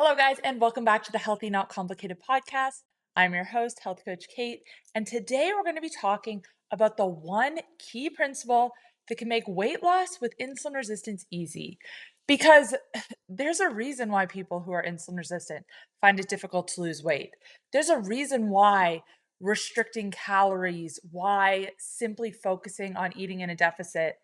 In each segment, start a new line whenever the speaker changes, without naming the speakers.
Hello, guys, and welcome back to the Healthy Not Complicated podcast. I'm your host, Health Coach Kait, and today we're going to be talking about the one key principle that can make weight loss with insulin resistance easy. Because there's a reason why people who are insulin resistant find it difficult to lose weight. There's a reason why restricting calories, why simply focusing on eating in a deficit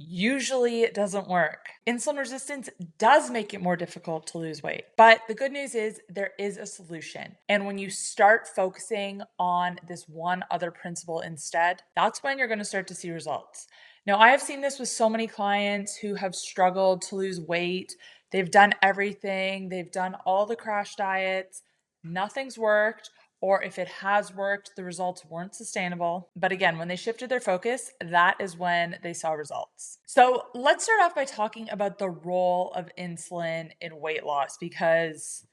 usually it doesn't work. Insulin resistance does make it more difficult to lose weight. But the good news is there is a solution. And when you start focusing on this one other principle instead, that's when you're going to start to see results. Now, I have seen this with so many clients who have struggled to lose weight. They've done everything, they've done all the crash diets, nothing's worked. Or if it has worked, the results weren't sustainable. But again, when they shifted their focus, that is when they saw results. So let's start off by talking about the role of insulin in weight loss, because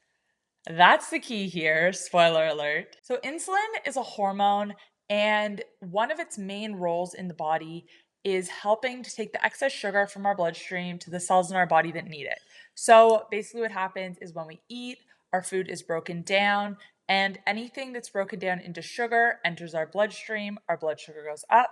that's the key here. Spoiler alert. So insulin is a hormone, and one of its main roles in the body is helping to take the excess sugar from our bloodstream to the cells in our body that need it. So basically what happens is when we eat, our food is broken down, and anything that's broken down into sugar enters our blood sugar goes up,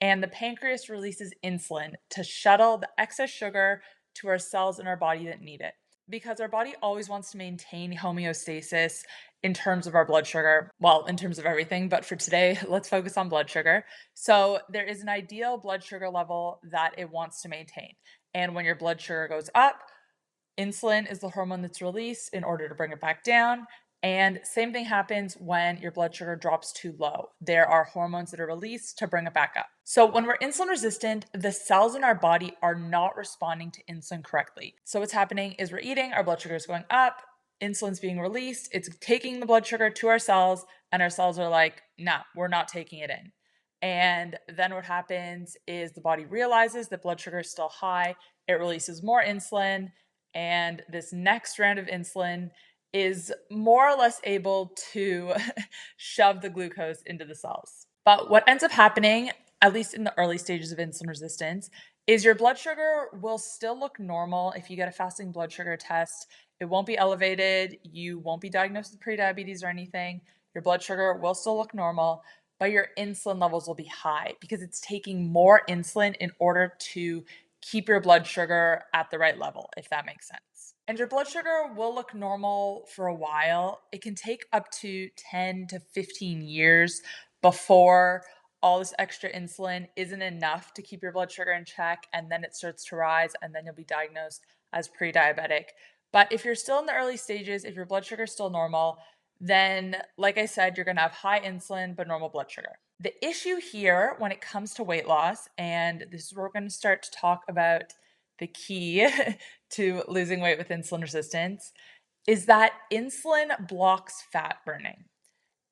and the pancreas releases insulin to shuttle the excess sugar to our cells in our body that need it. Because our body always wants to maintain homeostasis in terms of our blood sugar, well, in terms of everything, but for today, let's focus on blood sugar. So there is an ideal blood sugar level that it wants to maintain. And when your blood sugar goes up, insulin is the hormone that's released in order to bring it back down. And same thing happens when your blood sugar drops too low. There are hormones that are released to bring it back up. So when we're insulin resistant, the cells in our body are not responding to insulin correctly. So what's happening is we're eating, our blood sugar is going up, insulin's being released, it's taking the blood sugar to our cells, and our cells are like, nah, we're not taking it in. And then what happens is the body realizes that blood sugar is still high, it releases more insulin, and this next round of insulin is more or less able to shove the glucose into the cells. But what ends up happening, at least in the early stages of insulin resistance, is your blood sugar will still look normal. If you get a fasting blood sugar test, it won't be elevated. You won't be diagnosed with prediabetes or anything. Your blood sugar will still look normal, but your insulin levels will be high because it's taking more insulin in order to keep your blood sugar at the right level, if that makes sense. And your blood sugar will look normal for a while. It can take up to 10 to 15 years before all this extra insulin isn't enough to keep your blood sugar in check, and then it starts to rise, and then you'll be diagnosed as pre-diabetic. But if you're still in the early stages, if your blood sugar is still normal, then, like I said, you're going to have high insulin but normal blood sugar. The issue here when it comes to weight loss, and this is where we're going to start to talk about the key to losing weight with insulin resistance, is that insulin blocks fat burning.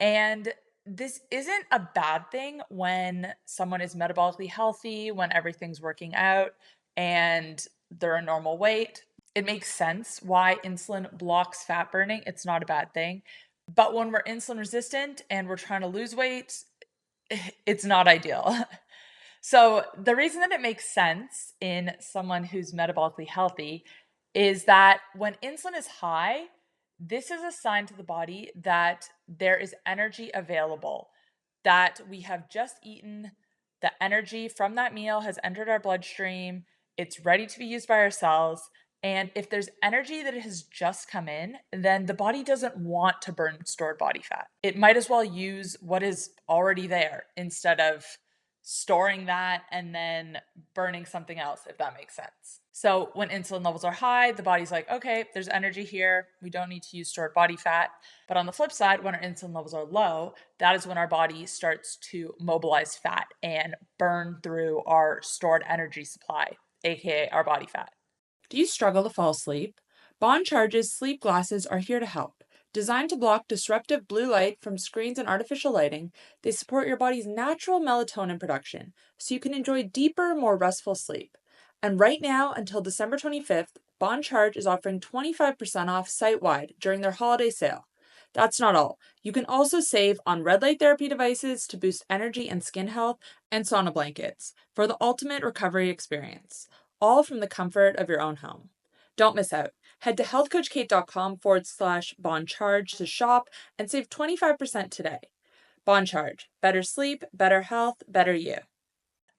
And this isn't a bad thing when someone is metabolically healthy, when everything's working out, and they're a normal weight. It makes sense why insulin blocks fat burning. It's not a bad thing. But when we're insulin resistant and we're trying to lose weight, it's not ideal. So the reason that it makes sense in someone who's metabolically healthy is that when insulin is high, this is a sign to the body that there is energy available, that we have just eaten, the energy from that meal has entered our bloodstream, it's ready to be used by our cells. And if there's energy that has just come in, then the body doesn't want to burn stored body fat. It might as well use what is already there instead of storing that and then burning something else, if that makes sense. So when insulin levels are high, the body's like, okay, there's energy here. We don't need to use stored body fat. But on the flip side, when our insulin levels are low, that is when our body starts to mobilize fat and burn through our stored energy supply, aka our body fat.
Do you struggle to fall asleep? Bond Charge's sleep glasses are here to help. Designed to block disruptive blue light from screens and artificial lighting, they support your body's natural melatonin production so you can enjoy deeper, more restful sleep. And right now, until December 25th, Bond Charge is offering 25% off site-wide during their holiday sale. That's not all. You can also save on red light therapy devices to boost energy and skin health, and sauna blankets for the ultimate recovery experience, all from the comfort of your own home. Don't miss out. Head to healthcoachkate.com/bond charge to shop and save 25% today. Bond charge, better sleep, better health, better you.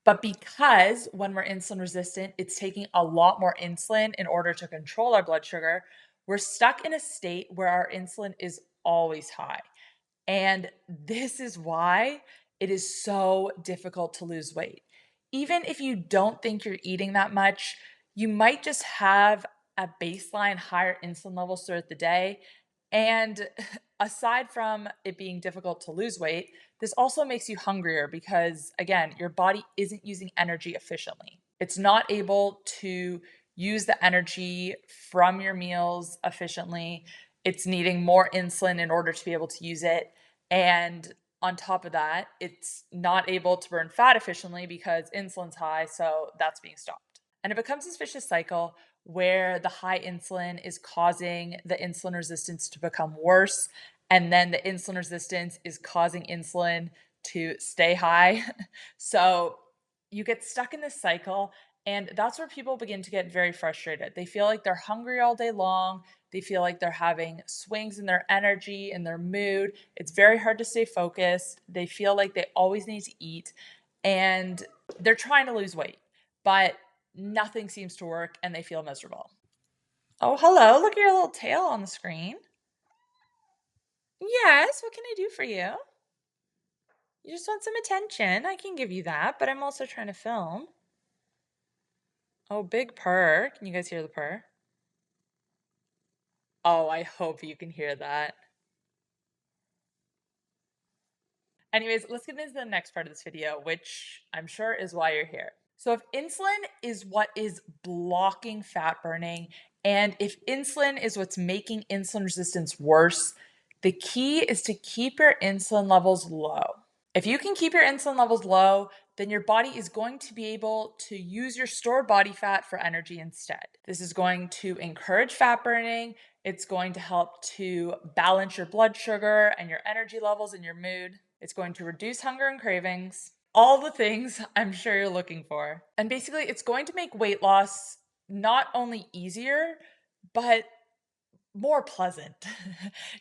But because when we're insulin resistant, it's taking a lot more insulin in order to control our blood sugar, we're stuck in a state where our insulin is always high. And this is why it is so difficult to lose weight. Even if you don't think you're eating that much, you might just have a baseline higher insulin levels throughout the day. And aside from it being difficult to lose weight, this also makes you hungrier because, again, your body isn't using energy efficiently. It's not able to use the energy from your meals efficiently. It's needing more insulin in order to be able to use it. And on top of that, it's not able to burn fat efficiently because insulin's high, so that's being stopped. And it becomes this vicious cycle where the high insulin is causing the insulin resistance to become worse. And then the insulin resistance is causing insulin to stay high. So you get stuck in this cycle. And that's where people begin to get very frustrated. They feel like they're hungry all day long. They feel like they're having swings in their energy and their mood. It's very hard to stay focused. They feel like they always need to eat and they're trying to lose weight, but nothing seems to work and they feel miserable. Oh, hello. Look at your little tail on the screen. Yes, what can I do for you? You just want some attention. I can give you that, but I'm also trying to film. Oh, big purr. Can you guys hear the purr? Oh, I hope you can hear that. Anyways, let's get into the next part of this video, which I'm sure is why you're here. So if insulin is what is blocking fat burning, and if insulin is what's making insulin resistance worse, the key is to keep your insulin levels low. If you can keep your insulin levels low, then your body is going to be able to use your stored body fat for energy instead. This is going to encourage fat burning. It's going to help to balance your blood sugar and your energy levels and your mood. It's going to reduce hunger and cravings. All the things I'm sure you're looking for. And basically, it's going to make weight loss not only easier, but more pleasant.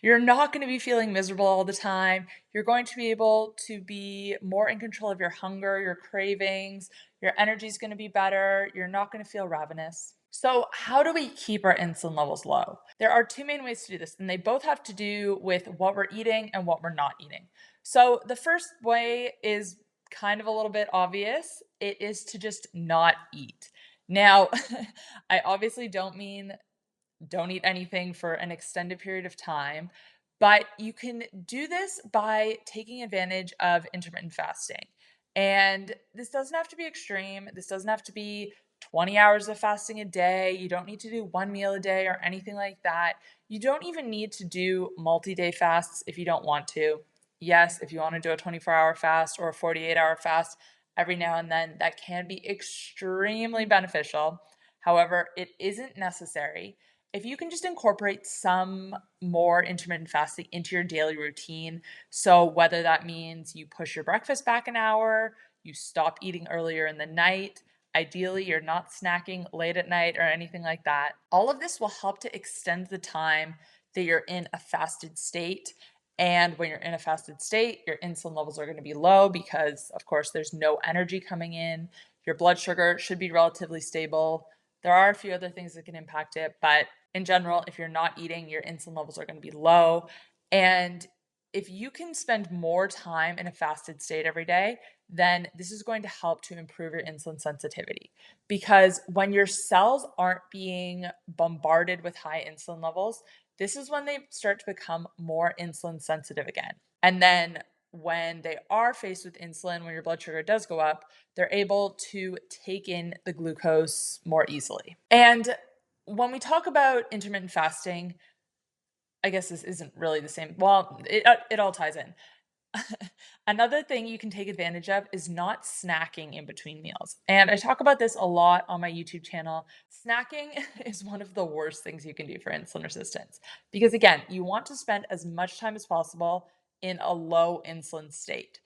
You're not going to be feeling miserable all the time. You're going to be able to be more in control of your hunger, your cravings. Your energy is going to be better. You're not going to feel ravenous. So, how do we keep our insulin levels low? There are two main ways to do this, and they both have to do with what we're eating and what we're not eating. So, the first way is kind of a little bit obvious. It is to just not eat. Now, I obviously don't mean don't eat anything for an extended period of time. But you can do this by taking advantage of intermittent fasting. And this doesn't have to be extreme. This doesn't have to be 20 hours of fasting a day. You don't need to do one meal a day or anything like that. You don't even need to do multi day fasts if you don't want to. Yes, if you want to do a 24-hour fast or a 48-hour fast every now and then, that can be extremely beneficial. However, it isn't necessary. If you can just incorporate some more intermittent fasting into your daily routine, so whether that means you push your breakfast back an hour, you stop eating earlier in the night, ideally you're not snacking late at night or anything like that, all of this will help to extend the time that you're in a fasted state. And when you're in a fasted state, your insulin levels are going to be low because, of course, there's no energy coming in. Your blood sugar should be relatively stable. There are a few other things that can impact it, but in general, if you're not eating, your insulin levels are going to be low. And if you can spend more time in a fasted state every day, then this is going to help to improve your insulin sensitivity. Because when your cells aren't being bombarded with high insulin levels, this is when they start to become more insulin sensitive again. And then when they are faced with insulin, when your blood sugar does go up, they're able to take in the glucose more easily. And when we talk about intermittent fasting, I guess this isn't really the same. Well, it all ties in. Another thing you can take advantage of is not snacking in between meals. And I talk about this a lot on my YouTube channel. Snacking is one of the worst things you can do for insulin resistance because, again, you want to spend as much time as possible in a low insulin state.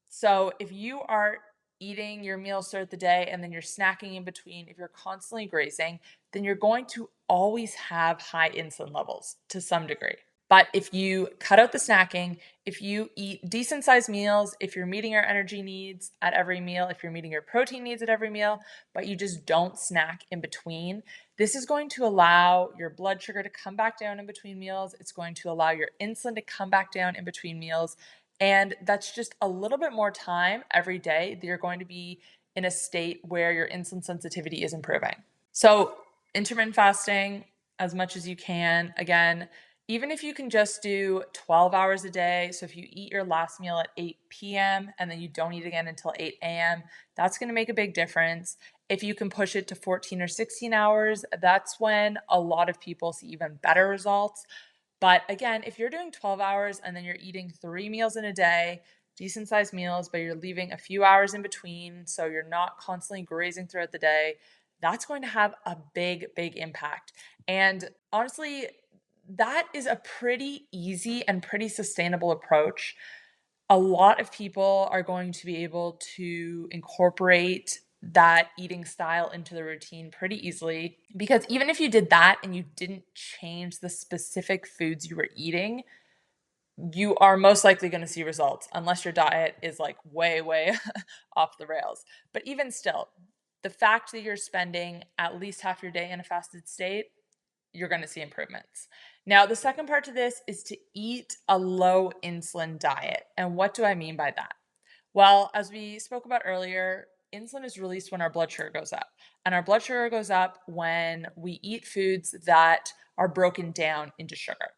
So if you are eating your meals throughout the day and then you're snacking in between, if you're constantly grazing, then you're going to always have high insulin levels to some degree. But if you cut out the snacking, if you eat decent sized meals, if you're meeting your energy needs at every meal, if you're meeting your protein needs at every meal, but you just don't snack in between, this is going to allow your blood sugar to come back down in between meals. It's going to allow your insulin to come back down in between meals. And that's just a little bit more time every day that you're going to be in a state where your insulin sensitivity is improving. So, intermittent fasting as much as you can. Again, even if you can just do 12 hours a day, so if you eat your last meal at 8 p.m. and then you don't eat again until 8 a.m., that's going to make a big difference. If you can push it to 14 or 16 hours, that's when a lot of people see even better results. But again, if you're doing 12 hours and then you're eating 3 meals in a day, decent sized meals, but you're leaving a few hours in between, so you're not constantly grazing throughout the day, that's going to have a big, big impact. And honestly, that is a pretty easy and pretty sustainable approach. A lot of people are going to be able to incorporate that eating style into the routine pretty easily, because even if you did that and you didn't change the specific foods you were eating, you are most likely going to see results unless your diet is like way, way off the rails. But even still, the fact that you're spending at least half your day in a fasted state, you're going to see improvements. Now, the second part to this is to eat a low insulin diet. And what do I mean by that? Well, as we spoke about earlier, insulin is released when our blood sugar goes up. And our blood sugar goes up when we eat foods that are broken down into sugar.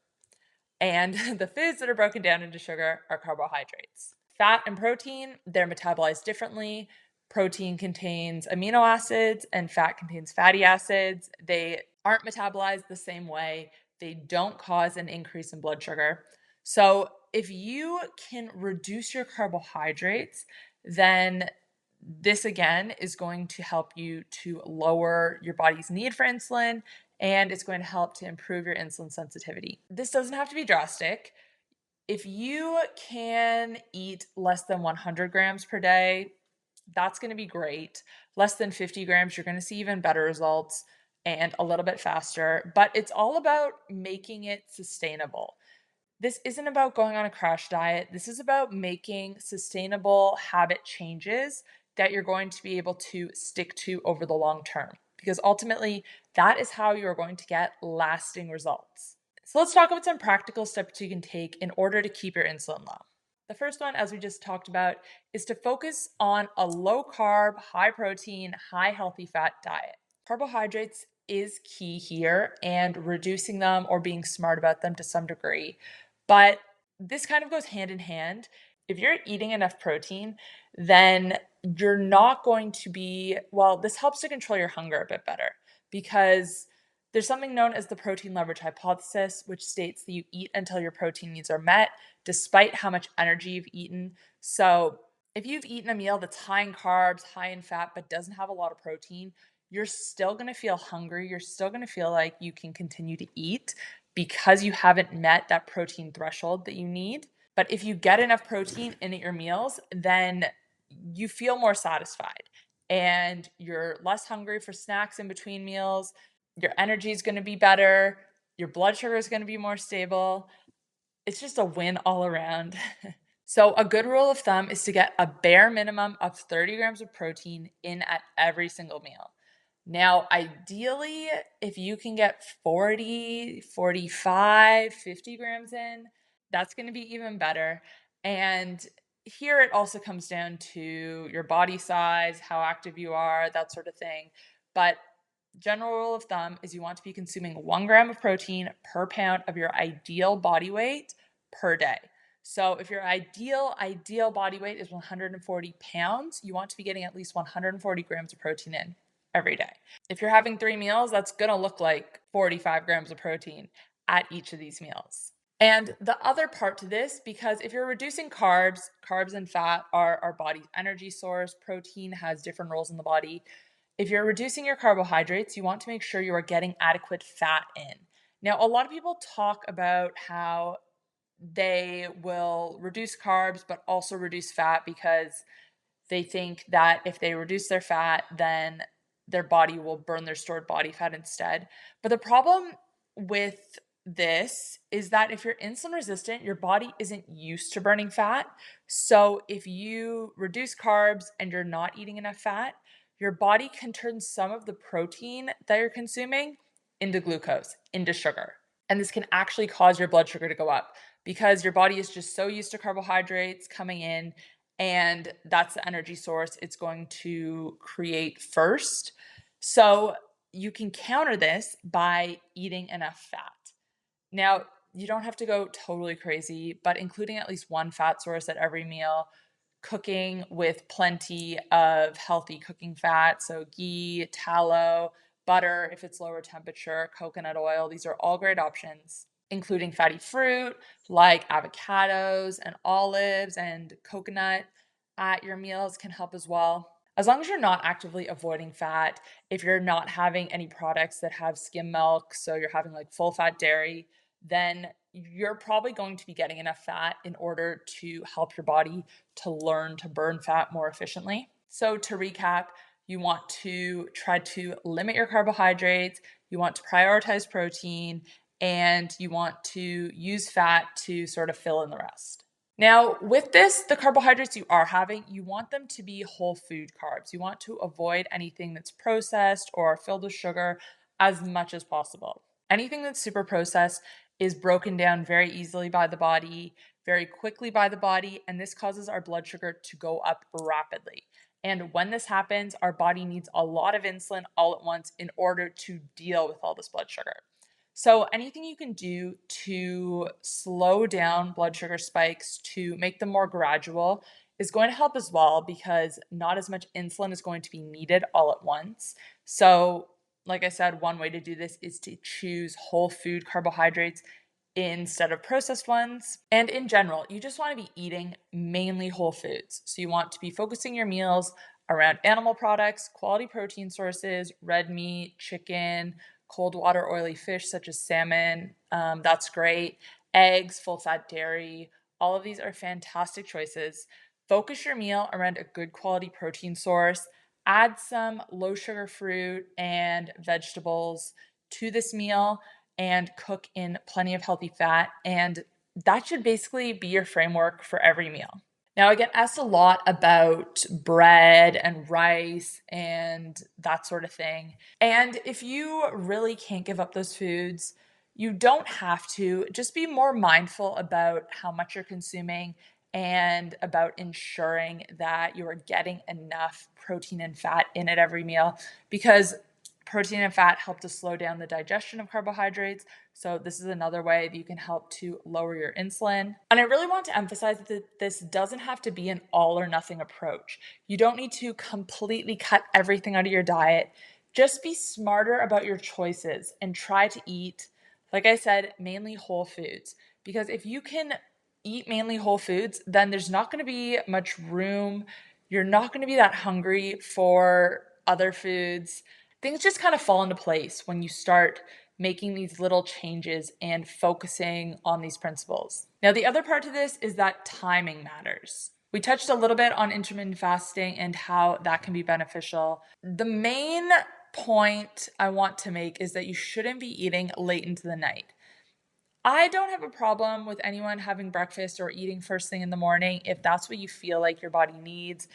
And the foods that are broken down into sugar are carbohydrates. Fat and protein, they're metabolized differently. Protein contains amino acids and fat contains fatty acids. They aren't metabolized the same way. They don't cause an increase in blood sugar. So if you can reduce your carbohydrates, then this again is going to help you to lower your body's need for insulin, and it's going to help to improve your insulin sensitivity. This doesn't have to be drastic. If you can eat less than 100 grams per day, that's going to be great. Less than 50 grams, you're going to see even better results and a little bit faster. But it's all about making it sustainable. This isn't about going on a crash diet. This is about making sustainable habit changes that you're going to be able to stick to over the long term, because ultimately that is how you are going to get lasting results. So let's talk about some practical steps you can take in order to keep your insulin low. The first one, as we just talked about, is to focus on a low carb, high protein, high healthy fat diet. Carbohydrates is key here, and reducing them or being smart about them to some degree. But this kind of goes hand in hand. If you're eating enough protein, then you're not going to be, well, this helps to control your hunger a bit better, because there's something known as the protein leverage hypothesis, which states that you eat until your protein needs are met, despite how much energy you've eaten. So if you've eaten a meal that's high in carbs, high in fat, but doesn't have a lot of protein, you're still going to feel hungry. You're still going to feel like you can continue to eat because you haven't met that protein threshold that you need. But if you get enough protein in at your meals, then you feel more satisfied and you're less hungry for snacks in between meals. Your energy is going to be better. Your blood sugar is going to be more stable. It's just a win all around. So a good rule of thumb is to get a bare minimum of 30 grams of protein in at every single meal. Now, ideally, if you can get 40, 45, 50 grams in, that's going to be even better. And here it also comes down to your body size, how active you are, that sort of thing. But general rule of thumb is you want to be consuming 1 gram of protein per pound of your ideal body weight per day. So if your ideal body weight is 140 pounds, you want to be getting at least 140 grams of protein in every day. If you're having 3 meals, that's going to look like 45 grams of protein at each of these meals. And the other part to this, because if you're reducing carbs and fat are our body's energy source. Protein has different roles in the body. If you're reducing your carbohydrates, you want to make sure you are getting adequate fat in. Now, a lot of people talk about how they will reduce carbs but also reduce fat because They think that if they reduce their fat, then their body will burn their stored body fat instead. But the problem with this is that if you're insulin resistant, your body isn't used to burning fat. So if you reduce carbs and you're not eating enough fat, your body can turn some of the protein that you're consuming into glucose, into sugar. And this can actually cause your blood sugar to go up because your body is just so used to carbohydrates coming in, and that's the energy source it's going to create first. So you can counter this by eating enough fat. Now, you don't have to go totally crazy, but including at least one fat source at every meal, cooking with plenty of healthy cooking fat, so ghee, tallow, butter if it's lower temperature, coconut oil, these are all great options. Including fatty fruit like avocados and olives and coconut at your meals can help as well. As long as you're not actively avoiding fat, if you're not having any products that have skim milk, so you're having like full fat dairy, then you're probably going to be getting enough fat in order to help your body to learn to burn fat more efficiently. So to recap, you want to try to limit your carbohydrates, you want to prioritize protein, and you want to use fat to sort of fill in the rest. Now, with this, the carbohydrates you are having, you want them to be whole food carbs. You want to avoid anything that's processed or filled with sugar as much as possible. Anything that's super processed is broken down very easily by the body, very quickly by the body, and this causes our blood sugar to go up rapidly. And when this happens, our body needs a lot of insulin all at once in order to deal with all this blood sugar. So, anything you can do to slow down blood sugar spikes, to make them more gradual, is going to help as well because not as much insulin is going to be needed all at once. So, like I said, one way to do this is to choose whole food carbohydrates instead of processed ones. And in general, you just want to be eating mainly whole foods. So, you want to be focusing your meals around animal products, quality protein sources, red meat, chicken, cold water oily fish such as salmon. That's great. Eggs, full fat dairy. All of these are fantastic choices. Focus your meal around a good quality protein source. Add some low sugar fruit and vegetables to this meal and cook in plenty of healthy fat. And that should basically be your framework for every meal. Now, I get asked a lot about bread and rice and that sort of thing. And if you really can't give up those foods, you don't have to. Just be more mindful about how much you're consuming and about ensuring that you are getting enough protein and fat in at every meal because protein and fat help to slow down the digestion of carbohydrates. So this is another way that you can help to lower your insulin. And I really want to emphasize that this doesn't have to be an all or nothing approach. You don't need to completely cut everything out of your diet. Just be smarter about your choices and try to eat, like I said, mainly whole foods. Because if you can eat mainly whole foods, then there's not going to be much room. You're not going to be that hungry for other foods. Things just kind of fall into place when you start making these little changes and focusing on these principles. Now, the other part to this is that timing matters. We touched a little bit on intermittent fasting and how that can be beneficial. The main point I want to make is that you shouldn't be eating late into the night. I don't have a problem with anyone having breakfast or eating first thing in the morning if that's what you feel like your body needs.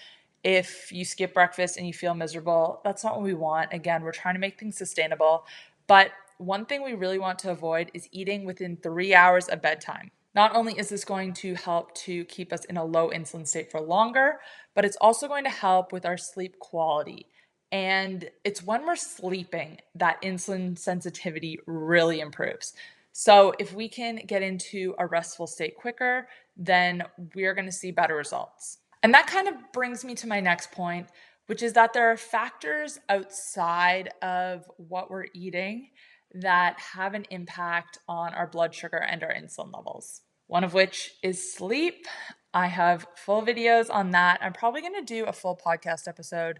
If you skip breakfast and you feel miserable, that's not what we want. Again, we're trying to make things sustainable. But one thing we really want to avoid is eating within 3 hours of bedtime. Not only is this going to help to keep us in a low insulin state for longer, but it's also going to help with our sleep quality. And it's when we're sleeping that insulin sensitivity really improves. So if we can get into a restful state quicker, then we're going to see better results. And that kind of brings me to my next point, which is that there are factors outside of what we're eating that have an impact on our blood sugar and our insulin levels. One of which is sleep. I have full videos on that. I'm probably going to do a full podcast episode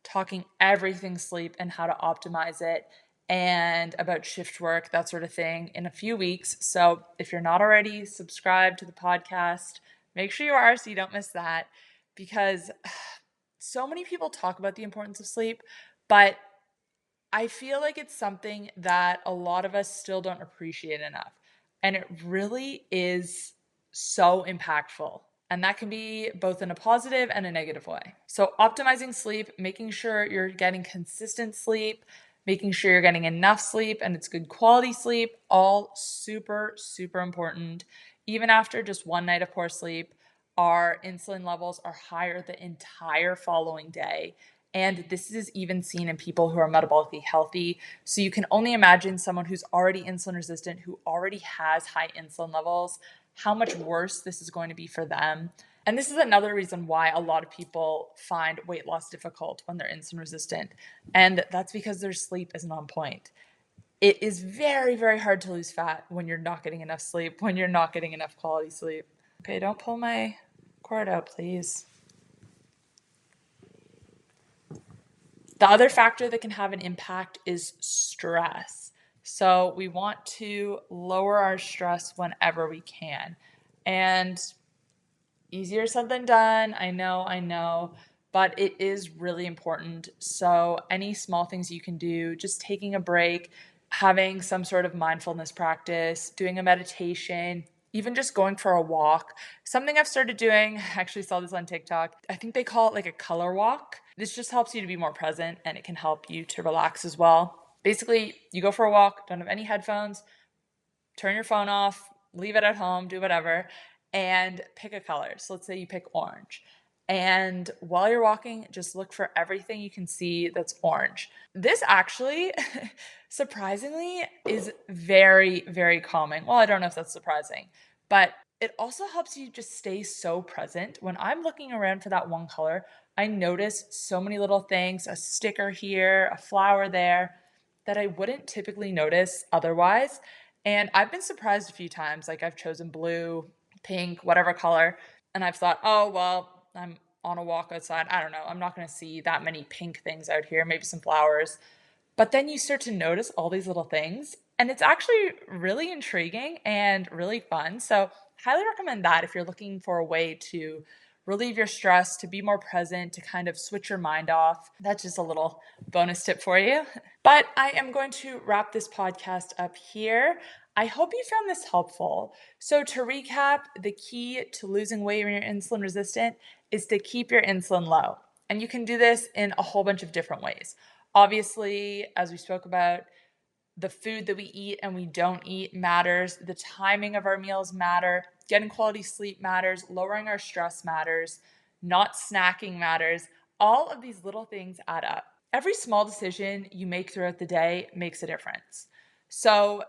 talking everything sleep and how to optimize it and about shift work, that sort of thing, in a few weeks. So if you're not already subscribed to the podcast, make sure you are so you don't miss that because So many people talk about the importance of sleep, but I feel like it's something that a lot of us still don't appreciate enough. And it really is so impactful. And that can be both in a positive and a negative way. So, optimizing sleep, making sure you're getting consistent sleep, making sure you're getting enough sleep and it's good quality sleep, all super, super important. Even after just one night of poor sleep, our insulin levels are higher the entire following day. And this is even seen in people who are metabolically healthy. So you can only imagine someone who's already insulin resistant, who already has high insulin levels, how much worse this is going to be for them. And this is another reason why a lot of people find weight loss difficult when they're insulin resistant. And that's because their sleep isn't on point. It is very, very hard to lose fat when you're not getting enough sleep, when you're not getting enough quality sleep. Okay, don't pull my cord out, please. The other factor that can have an impact is stress. So we want to lower our stress whenever we can. And easier said than done. I know, but it is really important. So any small things you can do, just taking a break, having some sort of mindfulness practice, doing a meditation, even just going for a walk. Something I've started doing, I actually saw this on TikTok. I think they call it like a color walk. This just helps you to be more present and it can help you to relax as well. Basically, you go for a walk, don't have any headphones, turn your phone off, leave it at home, do whatever, and pick a color. So let's say you pick orange. And while you're walking, just look for everything you can see that's orange. This actually, surprisingly, is very, very calming. Well, I don't know if that's surprising, but it also helps you just stay so present. When I'm looking around for that one color, I notice so many little things, a sticker here, a flower there, that I wouldn't typically notice otherwise. And I've been surprised a few times. Like I've chosen blue, pink, whatever color, and I've thought, oh, well, I'm on a walk outside. I don't know. I'm not going to see that many pink things out here, maybe some flowers. But then you start to notice all these little things, and it's actually really intriguing and really fun. So, highly recommend that if you're looking for a way to relieve your stress, to be more present, to kind of switch your mind off. That's just a little bonus tip for you. But I am going to wrap this podcast up here. I hope you found this helpful. So, to recap, the key to losing weight when you're insulin resistant is to keep your insulin low. And you can do this in a whole bunch of different ways. Obviously, as we spoke about, the food that we eat and we don't eat matters. The timing of our meals matter. Getting quality sleep matters. Lowering our stress matters. Not snacking matters. All of these little things add up. Every small decision you make throughout the day makes a difference. So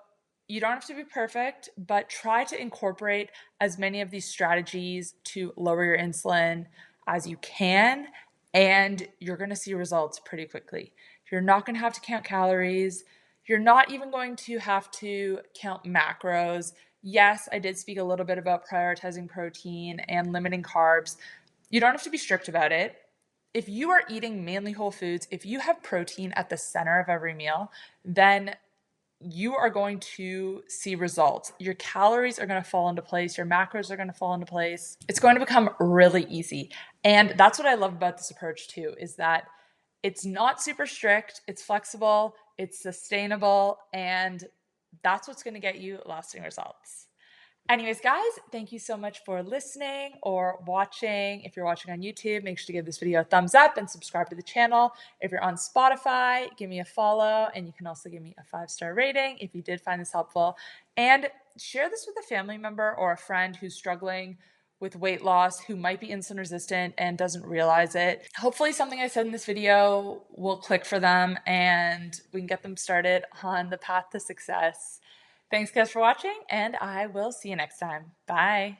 you don't have to be perfect, but try to incorporate as many of these strategies to lower your insulin as you can, and you're going to see results pretty quickly. You're not going to have to count calories. You're not even going to have to count macros. Yes, I did speak a little bit about prioritizing protein and limiting carbs. You don't have to be strict about it. If you are eating mainly whole foods, if you have protein at the center of every meal, then you are going to see results. Your calories are going to fall into place. Your macros are going to fall into place. It's going to become really easy. And that's what I love about this approach too, is that it's not super strict, it's flexible, it's sustainable, and that's what's going to get you lasting results. Anyways, guys, thank you so much for listening or watching. If you're watching on YouTube, make sure to give this video a thumbs up and subscribe to the channel. If you're on Spotify, give me a follow, and you can also give me a 5-star rating if you did find this helpful. And share this with a family member or a friend who's struggling with weight loss, who might be insulin resistant and doesn't realize it. Hopefully something I said in this video will click for them and we can get them started on the path to success. Thanks guys for watching, and I will see you next time. Bye.